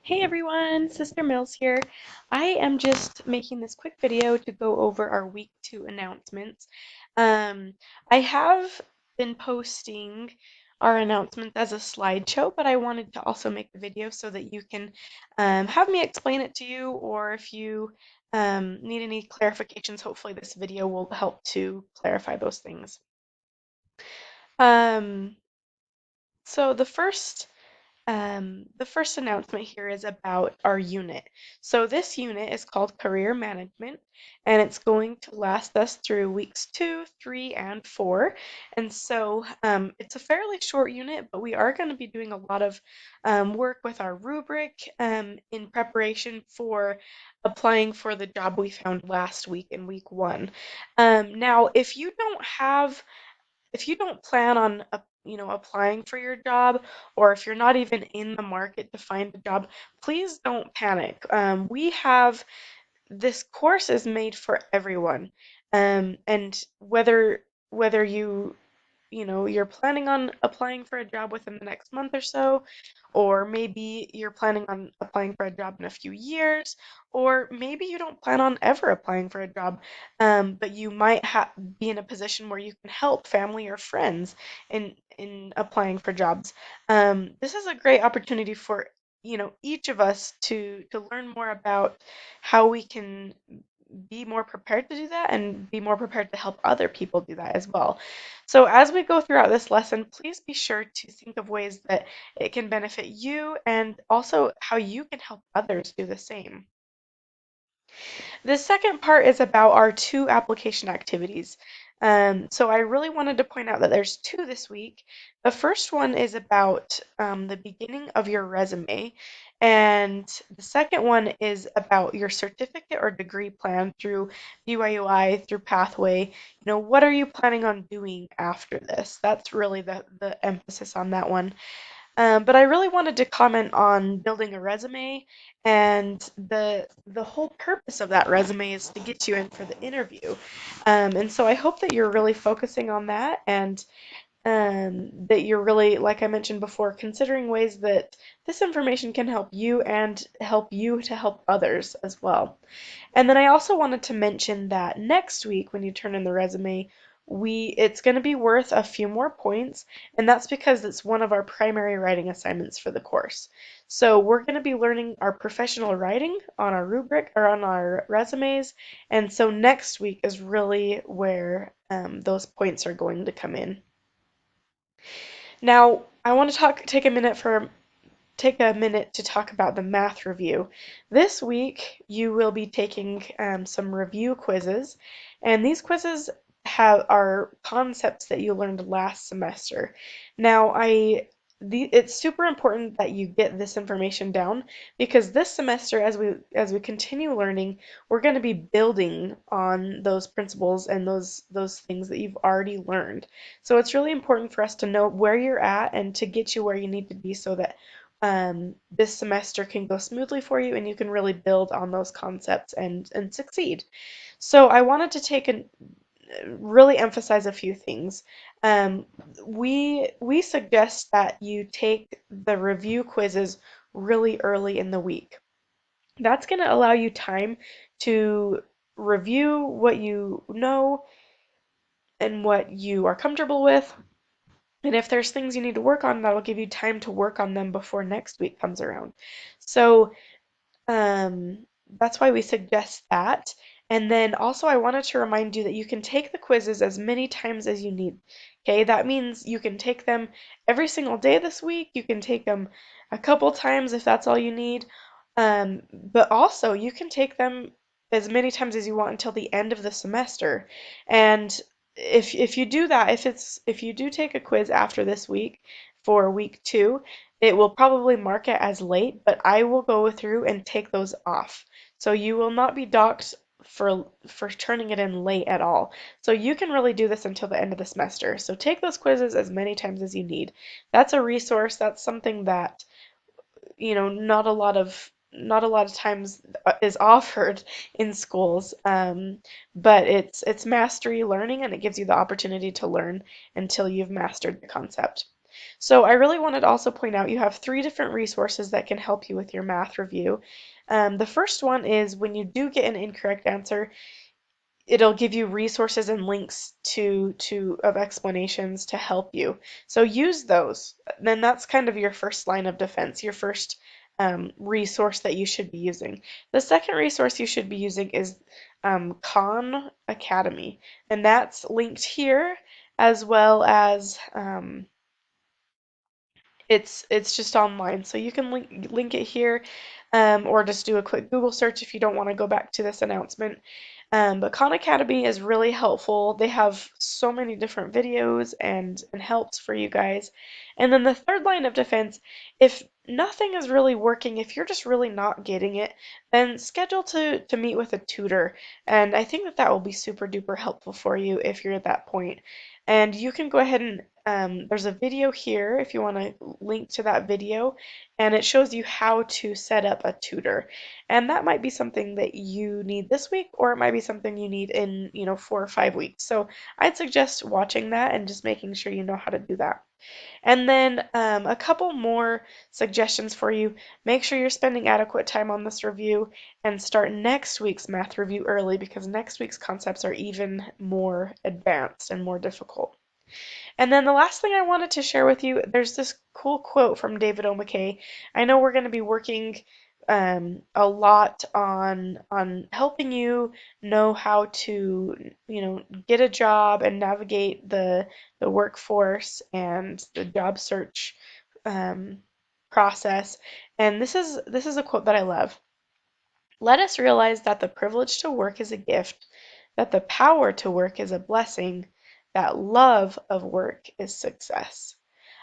Hey everyone, Sister Mills here. I am just making this quick video to go over our week 2 announcements. Um, I have been posting our announcements as a slideshow, but I wanted to also make the video so that you can have me explain it to you, or if you need any clarifications, hopefully this video will help to clarify those things. Um, so the first announcement here is about our unit. So this unit is called Career Management, and it's going to last us through weeks 2, 3, and 4. And so it's a fairly short unit, but we are going to be doing a lot of work with our rubric in preparation for applying for the job we found last week in week 1. Now, if you don't plan on applying for your job, or if you're not even in the market to find a job, please don't panic. We have This course is made for everyone, and whether you're planning on applying for a job within the next month or so, or maybe you're planning on applying for a job in a few years, or maybe you don't plan on ever applying for a job, but you might be in a position where you can help family or friends in applying for jobs. This is a great opportunity for each of us to learn more about how we can be more prepared to do that and be more prepared to help other people do that as well. So, as we go throughout this lesson, please be sure to think of ways that it can benefit you and also how you can help others do the same. The second part is about our 2 application activities. So I really wanted to point out that there's 2 this week. The first one is about the beginning of your resume, and the second one is about your certificate or degree plan through BYUI, through Pathway. What are you planning on doing after this? That's really the emphasis on that one. But I really wanted to comment on building a resume, and the whole purpose of that resume is to get you in for the interview. And so I hope that you're really focusing on that, and that you're really, like I mentioned before, considering ways that this information can help you and help you to help others as well. And then I also wanted to mention that next week when you turn in the resume, it's going to be worth a few more points, and that's because it's one of our primary writing assignments for the course. So we're going to be learning our professional writing on our rubric or on our resumes, and so next week is really where those points are going to come in. Now, I want to take a minute to talk about the math review. This week, you will be taking some review quizzes, and these quizzes are concepts that you learned last semester. Now, it's super important that you get this information down because this semester, as we continue learning, we're going to be building on those principles and those things that you've already learned. So it's really important for us to know where you're at and to get you where you need to be so that this semester can go smoothly for you and you can really build on those concepts and succeed. So I wanted to really emphasize a few things. Um, we suggest that you take the review quizzes really early in the week. That's going to allow you time to review what you know and what you are comfortable with. And if there's things you need to work on, that'll give you time to work on them before next week comes around. So that's why we suggest that. And then also, I wanted to remind you that you can take the quizzes as many times as you need. Okay, that means you can take them every single day this week. You can take them a couple times if that's all you need. But also, you can take them as many times as you want until the end of the semester. And if you do that, if you do take a quiz after this week for week 2, it will probably mark it as late, but I will go through and take those off. So you will not be docked for turning it in late at all. So you can really do this until the end of the semester. So take those quizzes as many times as you need. That's a resource. That's something that, not a lot of times is offered in schools. But it's mastery learning, and it gives you the opportunity to learn until you've mastered the concept. So I really wanted to also point out you have three different resources that can help you with your math review. The first one is when you do get an incorrect answer, it'll give you resources and links to of explanations to help you. So use those. Then that's kind of your first line of defense, your first resource that you should be using. The second resource you should be using is Khan Academy, and that's linked here as well as it's just online, so you can link it here, or just do a quick Google search if you don't want to go back to this announcement. But Khan Academy is really helpful. They have so many different videos and helps for you guys. And then the third line of defense, if nothing is really working, if you're just really not getting it, then schedule to meet with a tutor. And I think that that will be super duper helpful for you if you're at that point. And you can go ahead and there's a video here if you want to link to that video, and it shows you how to set up a tutor. And that might be something that you need this week, or it might be something you need in, 4 or 5 weeks. So I'd suggest watching that and just making sure you know how to do that. And then a couple more suggestions for you. Make sure you're spending adequate time on this review and start next week's math review early because next week's concepts are even more advanced and more difficult. And then the last thing I wanted to share with you, there's this cool quote from David O. McKay. I know we're going to be working a lot on helping you know how to, get a job and navigate the workforce and the job search um, process. And this is a quote that I love. Let us realize that the privilege to work is a gift, that the power to work is a blessing, that love of work is success.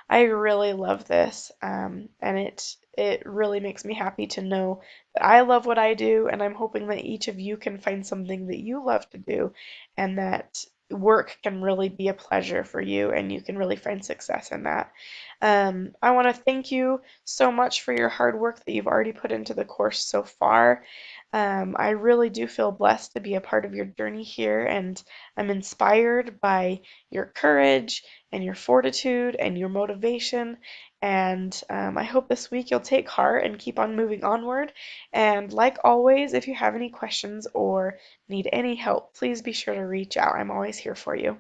I really love this, and it really makes me happy to know that I love what I do, and I'm hoping that each of you can find something that you love to do, and that work can really be a pleasure for you, and you can really find success in that. I want to thank you so much for your hard work that you've already put into the course so far. I really do feel blessed to be a part of your journey here, and I'm inspired by your courage and your fortitude and your motivation. And I hope this week you'll take heart and keep on moving onward. And like always, if you have any questions or need any help, please be sure to reach out. I'm always here for you.